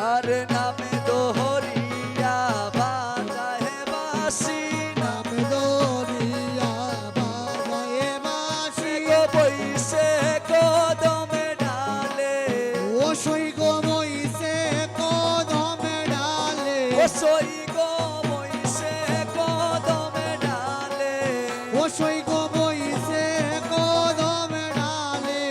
আরে নামে দোহরিয়া বাজায় বাঁশি নামে দরিয়া বাজায় বাঁশি গো বইসে কদমে ডালে ও সই গো বইছে কদমে ডালে ও সই গো বইসে কদমে ডালে ও সই গো বইছে কদমে ডালে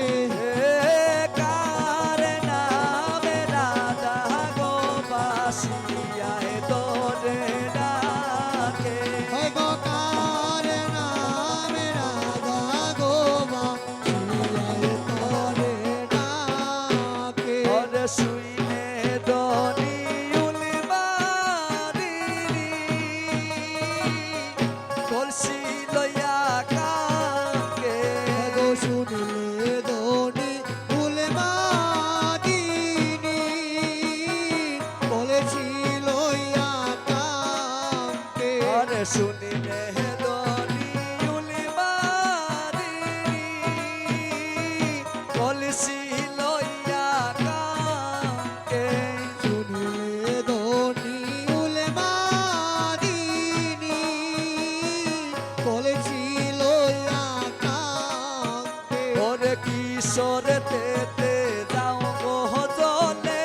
কার নামে রাধা গো বাসিয়ায় তোরে ডাকে হয় গো কার নামে রাধা গো বাঁশিয়ায় তোরে ডাকে ওরে শুইনে দনি উলিমারিরি কলসি লইয়া কাকে গো শুনিলে ধনি ফুলে মাদিনী বলেছিল ইয়া কামকে ওরে শুনিনে দনি উলিমারিরি কলসি লইয়া কাকে শুনিলে ধনি ফুলে মাদিনী বলেছিল ইয়া কামকে ওরে কিশোরে তেতে যাও গো জলে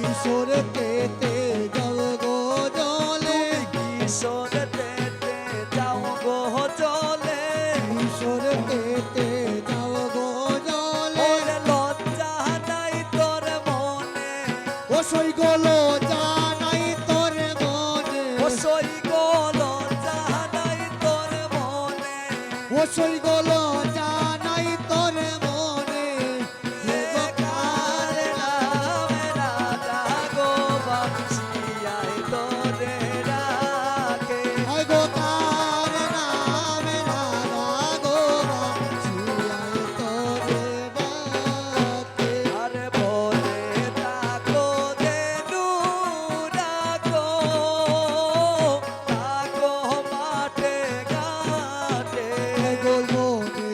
ঈশ্বরে কেতে যাও গো জলে কিশোরে তেতে যাও গো জলে ঈশ্বরে কেতে যাও গো জলে ওরে লজ্জা নাই তোর মনে ও সই গলো জানাই তোর মনে ও সই গো লজ্জা নাই তোর মনে ও সই গলো জানাই তোর মনে হে গো কার নামে রাধা গো বাঁশিয়ায় তোরে ডাকে হায় গো কার নামে রাধা গো বাঁশিয়ায় তোরে বাকে আরে বলে তাকো দেনু রাখো তাকো মাঠে ঘাটে হায় গো মনে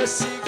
বেশি